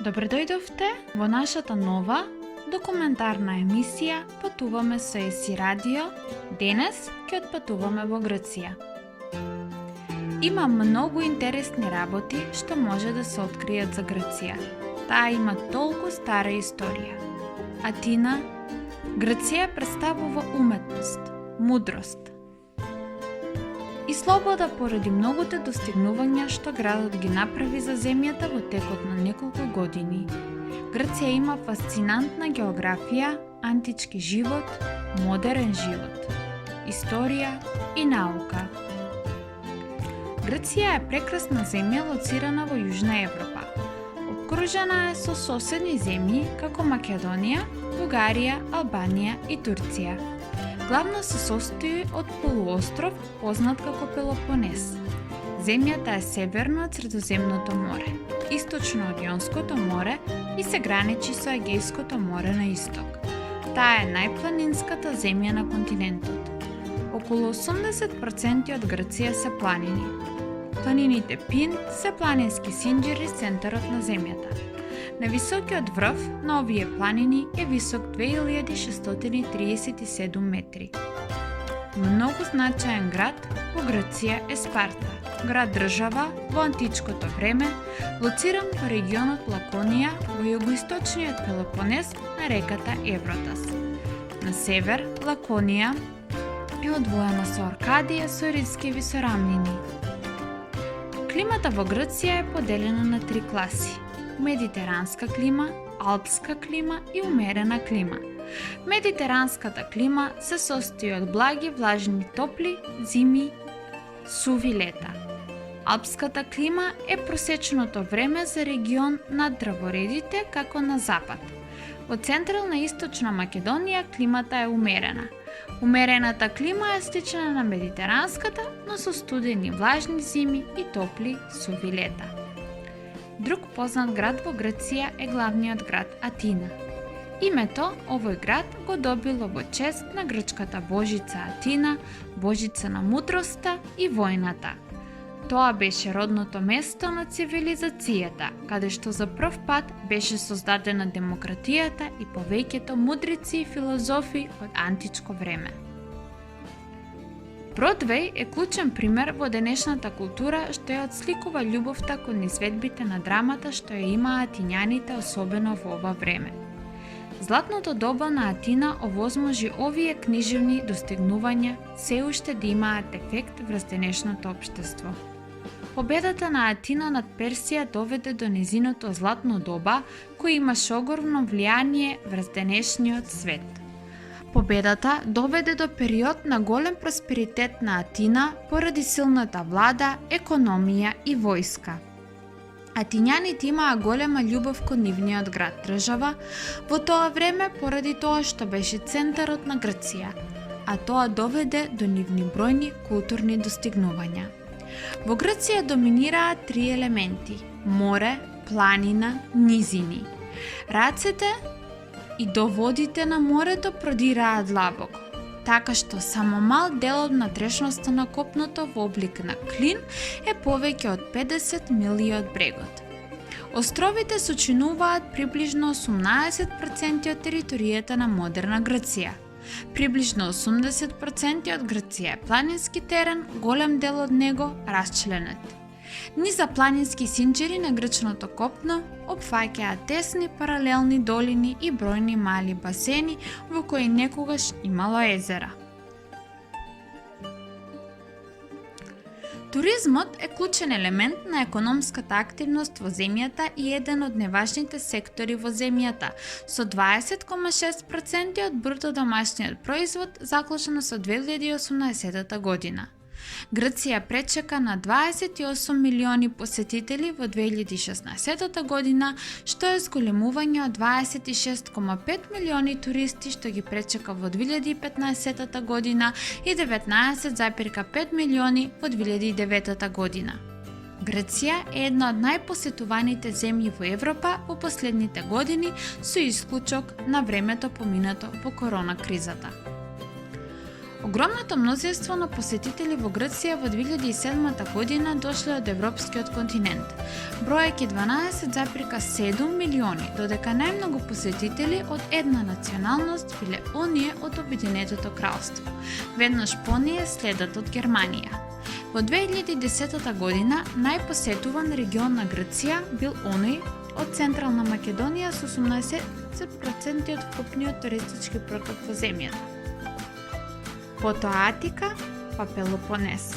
Добре дојдовте во нашата нова документарна емисија Патуваме со ЕСИ Радио. Денес ќе отпатуваме во Грција. Има многу интересни работи што може да се откријат за Грција. Таа има толку стара историја. Атина, Грција представува уметност, мудрост и слобода поради многуте достигнувања што градот ги направи за земјата во текот на неколку години. Грција има фасцинантна географија, антички живот, модерен живот, историја и наука. Грција е прекрасна земја лоцирана во Јужна Европа. Обкружена е со соседни земји како Македонија, Бугарија, Албанија и Турција. Главно се состои од полуостров познат како Пелопонез. Земјата е северно од Средоземното море, источно од Јонското море и се граничи со Егејското море на исток. Таа е најпланинската земја на континентот. Околу 80% од Грција се планини. Планините Пин се планински синџери центарот на земјата. Нависокиот врв на овие планини е висок 2637 метри. Многу значаен град во Грција е Спарта, град-држава во античкото време, лоциран во регионот Лаконија во југоисточниот Пелопонез на реката Евротас. На север Лаконија е одвоена со Аркадија со ридскиви сорамнини. Климата во Грција е поделена на 3 класи: медитеранска клима, алпска клима и умерена клима. Медитеранската клима се состои од благи, влажни, топли зими, суви лета. Алпската клима е просечното време за регион над дрворедите како на запад. Во централна и источна Македонија климата е умерена. Умерената клима е слична на медитеранската, но со студени влажни зими и топли суви лета. Друг познат град во Грција е главниот град Атина. Името овој град го добило во чест на грчката божица Атина, божица на мудроста и војната. Тоа беше родното место на цивилизацијата, каде што за прв пат беше создадена демократијата и повеќето мудрици и филозофи од античко време. Бродвеј е клучен пример во денешната култура што ја отсликува љубовта кон изведбите на драмата што ја имаа атињаните особено во ова време. Златното доба на Атина овозможи овие книжевни достигнувања се уште да имаат ефект врз денешното општество. Победата на Атина над Персија доведе до незиното златно доба, кој имаше огромно влијание врз денешниот свет. Победата доведе до период на голем просперитет на Атина поради силната влада, економија и војска. Атињаните имаа голема љубов кон нивниот град-држава во тоа време поради тоа што беше центарот на Грција, а тоа доведе до нивни бројни културни достигнувања. Во Грција доминираат 3 елементи: море, планина, низини. Рацете и до водите на морето продираат длабоко, така што само мал дел од надрешноста на копното во облик на клин е повеќе од 50 милји од брегот. Островите сочинуваат приближно 18% од територијата на модерна Грција. Приближно 80% од Грција е планински терен, голем дел од него расчленет. Низа планински синџери на грчното копно опфаќаат тесни паралелни долини и бројни мали басени во кои некогаш имало езера. Туризмот е клучен елемент на економската активност во земјата и еден од неважните сектори во земјата, со 20,6% од бруто домашниот производ заклучено со 2018 година. Грција пречека на 28 милиони посетители во 2016 година, што е зголемување од 26,5 милиони туристи што ги пречека во 2015 година и 19,5 милиони во 2009 година. Грција е една од најпосетуваните земји во Европа во последните години со исклучок на времето поминато по корона кризата. Огромното мнозинство на посетители во Грција во 2007 година дошле од европскиот континент, бројајќи 12,7 милиони, додека најмногу посетители од една националност биле оние од Обединетото кралство. Веднаш поние следат од Германија. Во 2010 година најпосетуван регион на Грција бил оној од Централна Македонија со 18% од вкупниот туристички проток во земјата. Потоа Атика, па Пелопонес.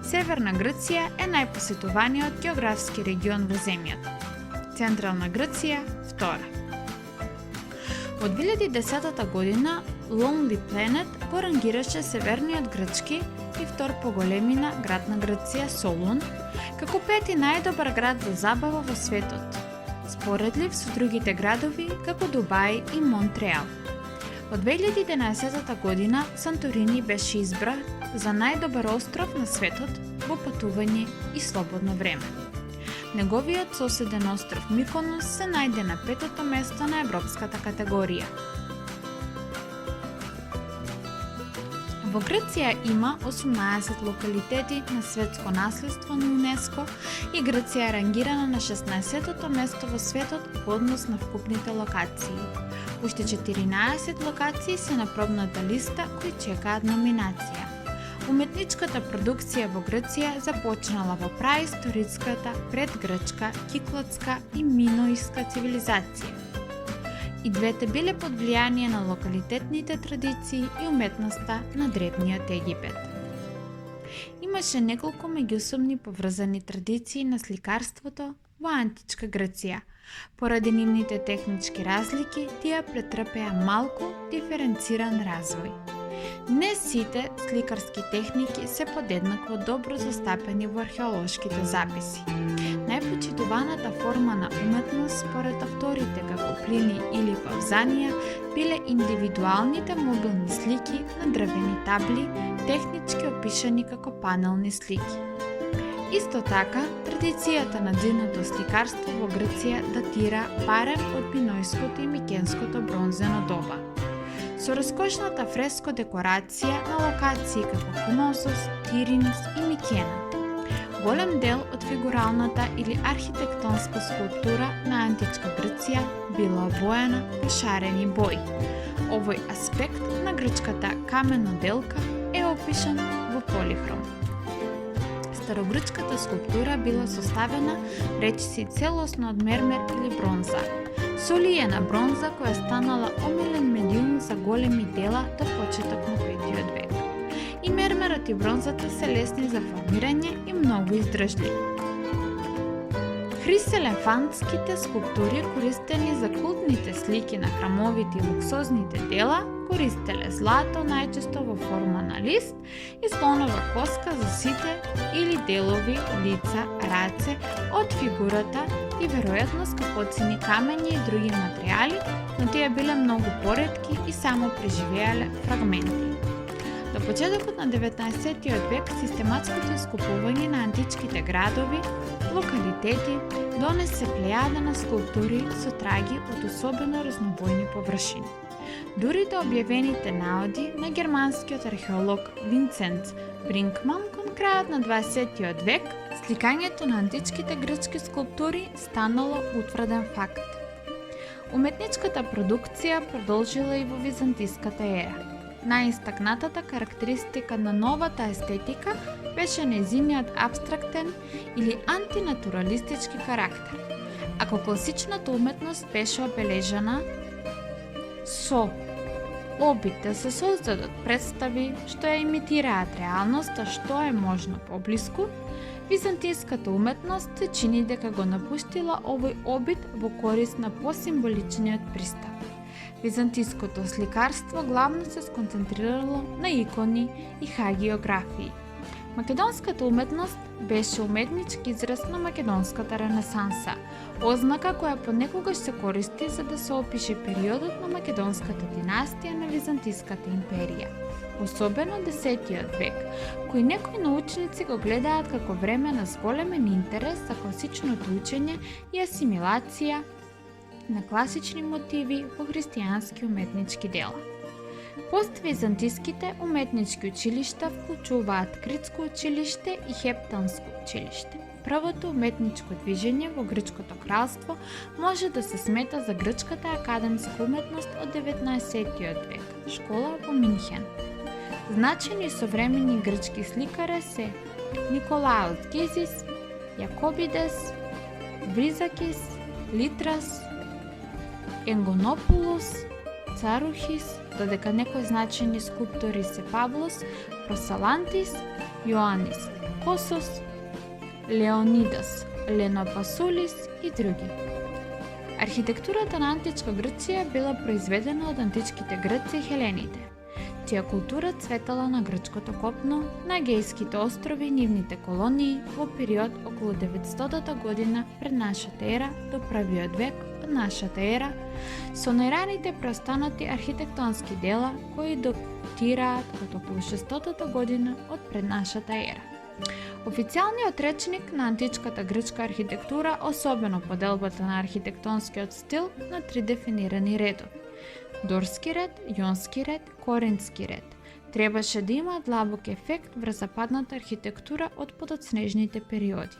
Северна Грција е најпосетуваниот географски регион во земјата. Централна Грција втора. Во 2010 година Lonely Planet го рангираше северниот грчки и втор по големина град на Грција Солун како пети најдобар град за забава во светот, споредлив со другите градови како Дубај и Монтреал. Во 2011 година Санторини беше избран за најдобар остров на светот во патување и слободно време. Неговиот соседен остров Миконос се најде на 5-то место на европската категорија. Во Грција има 18 локалитети на светско наследство на ЮНЕСКО и Грција е рангирана на 16-то место во светот во однос на вкупните локации. Уште 14 локации се на пробната листа кои чекаат номинација. Уметничката продукција во Грција започнала во праисториската, предгрчка, киклотска и миноиска цивилизација. И двете биле под влијание на локалитетните традиции и уметноста на древниот Египет. Имаше неколку меѓусобни поврзани традиции на сликарството во античка Грција. Поради нивните технички разлики, тие претрпеа малку диференциран развој. Не сите сликарски техники се подеднакво добро застапени во археолошките записи. Најпочитуваната форма на уметност според авторите како Плини или Павзанија биле индивидуалните мобилни слики на дрвени табли, технички опишани како панелни слики. Исто така, традицијата на дзидното сликарство во Грција датира барем од Минојското и Микенското бронзено доба. Со раскошната фреско декорација на локации како Кносос, Тиринс и Микена. Голем дел од фигуралната или архитектонска скулптура на античка Грција била обоена во шарени бои. Овој аспект на грчката каменоделка е опишан во полихром. Старогрчката скулптура била составена речиси целосно од мермер или бронза. Солиена бронза која станала омилен медиум за големи дела до почеток на 5 век. И мермерот и бронзата се лесни за формирање и многу издржливи. Хриселефантските скулптури користени за култните слики на храмовите и луксозните дела користеле злато најчесто во форма на лист и слонова коска за сите или делови лица, раце од фигурата и веројатно скапоцени камења и други материјали, но тие биле многу поретки и само преживеале фрагменти. До почетокот на 19 век систематското искупување на античките градови, локалитети, донесе плејада на скулптури со траги од особено разнобојни површини. Дури до објавените наоди на германскиот археолог Винцент Бринкман кон крајот на 20 век, сликањето на античките грчки скулптури станало утврден факт. Уметничката продукција продолжила и во византиската ера. Најистакнатата карактеристика на новата естетика беше нејзиниот абстрактен или антинатуралистички карактер. Ако класичната уметност беше обележана со обид да се создадат представи што ја имитираат реалноста што е можно поблиску, византиската уметност се чини дека го напуштила овој обид во корист на посимволичниот пристап. Византиското сликарство главно се сконцентрирало на икони и хагиографии. Македонската уметност беше уметнички израз на македонската ренесанса, ознака која понекогаш се користи за да се опише периодот на македонската династија на Византиската империја, особено 10 век, кој некои научници го гледаат како време на зголемен интерес за класичното учење и асимилација на класични мотиви во христијански уметнички дела. Поствизантиските уметнички училишта вклучуваат Критско училиште и Хептанско училиште. Првото уметничко движење во Грчкото кралство може да се смета за грчката академска уметност од 19. век, школа во Минхен. Значени современи грчки сликари се Николаус Гизис, Јакобидес, Бризакис, Литрас, Енгонопулос, Царухис, додека некои значени скулптори се Павлос, Просалантис, Јоанис Косос, Леонидас Ленопасулис и други. Архитектурата на античка Грција била произведена од античките грци и хелените. Тија култура цветала на грчкото копно, на Егејските острови и нивните колонии во период околу 900 година пред нашата ера до првиот век од нашата ера, со најраните преостанати архитектонски дела кои датираат од околу 600 година од пред нашата ера. Официјалниот речник на античката грчка архитектура особено поделбата на архитектонскиот стил на три дефинирани редови: Дорски ред, Јонски ред, Коринтски ред. Требаше да има длабок ефект врз западната архитектура од подоцнежните периоди.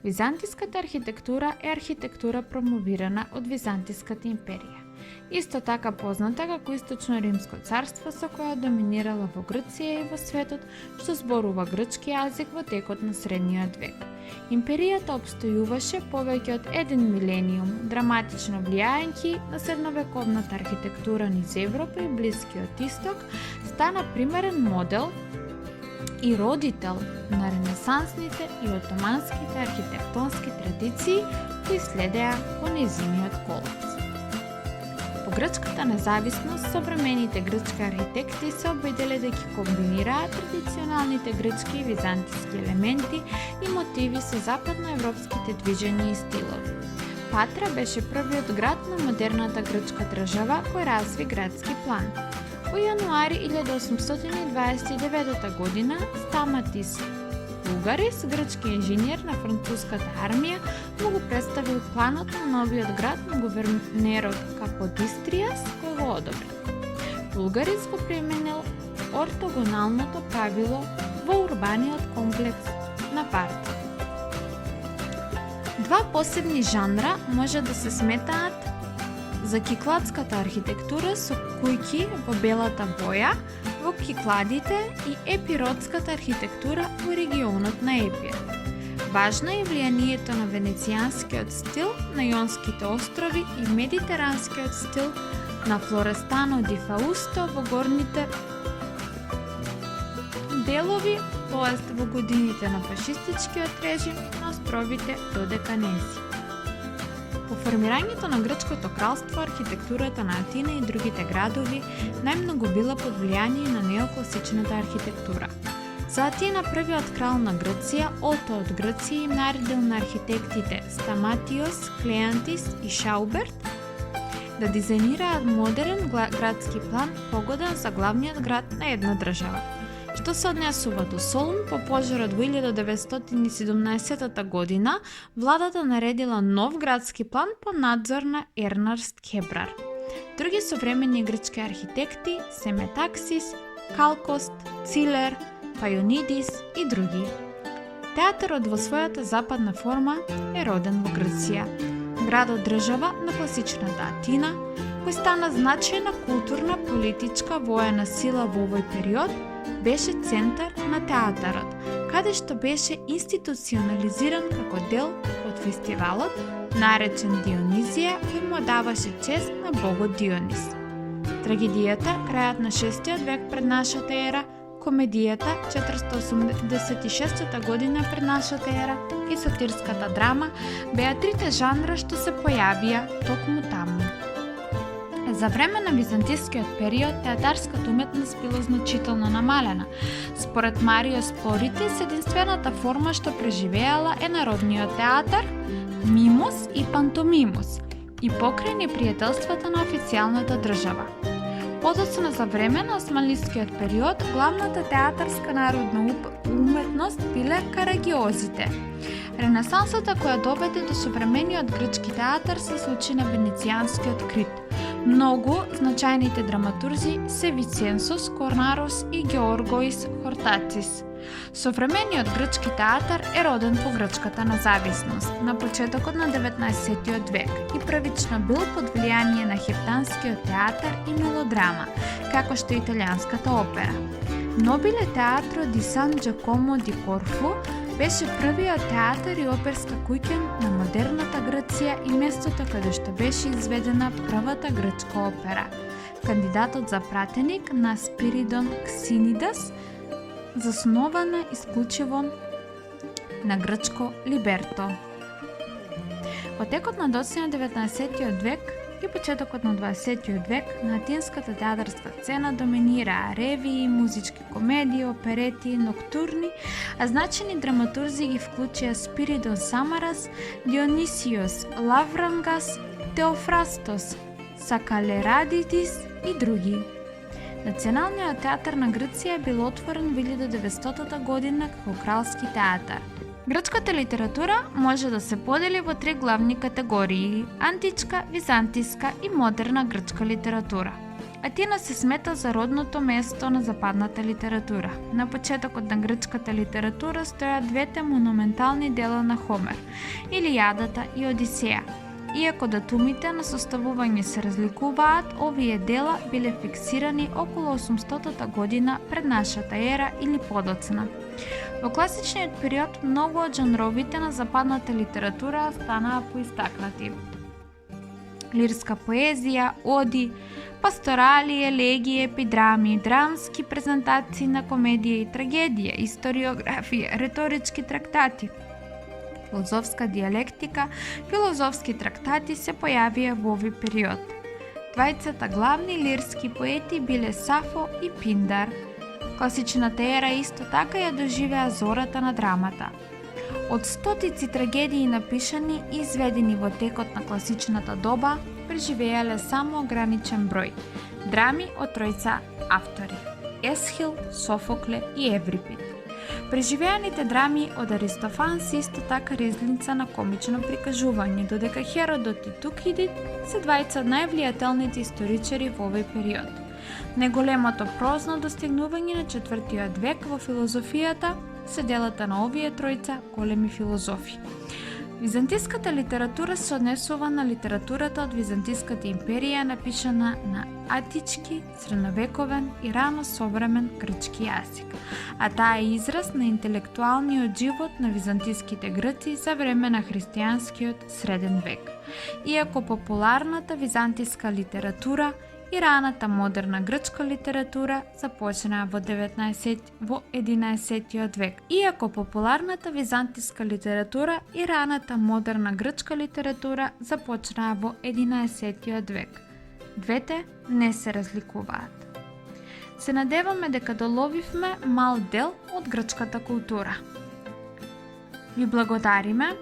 Византиската архитектура е архитектура промовирана од Византиската империја. Исто така позната како Источно Римско царство со која доминирала во Грција и во светот, што зборува грчки јазик во текот на средниот век. Империјата обстојуваше повеќе од 1 милениум, драматично влијајќи на средновековната архитектура низ Европа и Блискиот Исток, стана примерен модел и родител на ренесансните и отоманските архитектонски традиции кои следеа по нејзиниот колапс. По грчката независност, современите грчки архитекти се обиделе да ги комбинираат традиционалните грчки и византиски елементи и мотиви со западноевропските движења и стилови. Патра беше првиот град на модерната грчка држава кој разви градски план. Во јануари 1829 година Стаматис Лугарис, грчки инженер на француската армија, му го представил планот на новиот град на гувернерот Каподистријас, кој го одобрил. Лугарис го применил ортогоналното правило во урбаниот комплекс на Парта. Два посебни жанра може да се сметаат за кикладската архитектура со кујки во белата боја во Кикладите и епиротската архитектура во регионот на Епир. Важно е влијанието на венецијанскиот стил на Јонските острови и медитеранскиот стил на Флорестано ди Фаусто во горните делови, тоест во годините на фашистичкиот режим на островите Додеканези. По формирањето на Грчкото кралство, архитектурата на Атина и другите градови најмногу била под влијание на неокласичната архитектура. За Атина првиот крал на Грција, Ото од Грција, им наредил на архитектите Стаматиос, Клеантис и Шауберт да дизајнираат модерен градски план погоден за главниот град на една држава. Што се однесува до Солун, по пожарот во 1917 година, владата наредила нов градски план по надзор на Ернарст Хебрар. Други современи грчки архитекти се Метаксис, Калкост, Цилер, Пајонидис и други. Театарот во својата западна форма е роден во Грција, градот држава на класичната Атина, кој стана значајна културна, политичка, воена сила во овој период, беше центар на театарот, каде што беше институционализиран како дел од фестивалот, наречен Дионизија, кој му даваше чест на богот Дионис. Трагедијата, крајот на 6 век пред нашата ера, комедијата 486 година пред нашата ера и сатирската драма беа трите жанра што се појавија токму таму. За време на византискиот период театарската уметност била значително намалена. Според Марио Сплоритис, единствената форма што преживеала е народниот театар, мимус и пантомимус и покрај непријателствата на официјалната држава. Подоцна за време на османлискиот период, главната театарска народна уметност биле карагиозите. Ренесансата која доведе до современиот грчки театар се случи на венецијанскиот Крит. Многу значајните драматурзи се Виценсос Корнарос и Георгоис Хортацис. Современиот грчки театар е роден по грчката независност на почетокот на 19 век и првично бил под влијание на хептанскиот театар и мелодрама, како што и италијанската опера. Нобиле театро ди Сан Джакомо ди Корфу беше првиот театар и оперска куќа на модерната Грција и местото каде што беше изведена првата грчка опера. Кандидатот за пратеник на Спиридон Ксинидас, заснована исклучиво на грчко либерто. Во текот на доцна 19 век и почетокот на 20 век на атинската театарска сцена доминираа ревии, музички комедии, оперети, ноктурни, а значени драматурзи ги вклучија Спиридон Самарас, Дионисиос Лаврангас, Теофрастос Сакалерадитис и други. Националниот театар на Грција бил отворен во 1900 година како кралски театар. Грчката литература може да се подели во три главни категории – античка, византиска и модерна грчка литература. Атина се смета за родното место на западната литература. На почетокот на грчката литература стојат двете монументални дела на Хомер – Илијадата и Одисеја. Иако датумите на составување се разликуваат, овие дела биле фиксирани околу 800 година пред нашата ера или подоцна. Во класичниот период многу од жанровите на западната литература станаа поистакнати. Лирска поезија, оди, пасторали, елегии, епидрами, драмски презентации на комедија и трагедија, историографија, реторички трактати, филозофска диалектика, филозофски трактати се појавија во овој период. Двајцата главни лирски поети биле Сафо и Пиндар. Класичната ера исто така ја доживеа зората на драмата. Од стотици трагедии напишани и изведени во текот на класичната доба, преживеале само ограничен број драми од тројца автори – Есхил, Софокле и Еврипид. Преживеаните драми од Аристофан се исто така резница на комично прикажување, додека Херодот и Тукидид се двајца од највлијателните историчари во овој период. Неголемото прозно достигнување на 4 век во филозофијата се делата на овие тројца големи филозофи. Византиската литература се однесува на литературата од Византиската империја напишана на атички, средновековен и рано современ грчки јазик, а таа е израз на интелектуалниот живот на византиските грци за време на христијанскиот среден век. Иако популарната византиска литература и раната модерна грчка литература започнаа во 11 век. Иако популарната византиска литература и раната модерна грчка литература започнаа во 11 век. Двете не се разликуваат. Се надеваме дека доловивме мал дел од грчката култура. Ви благодариме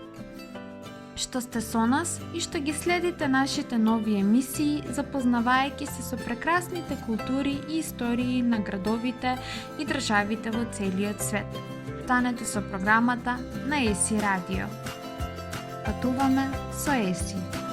што сте со нас и што ги следите нашите нови емисии, запознавајќи се со прекрасните култури и истории на градовите и државите во целиот свет. Станете со програмата на ЕСИ Радио. Патуваме со ЕСИ.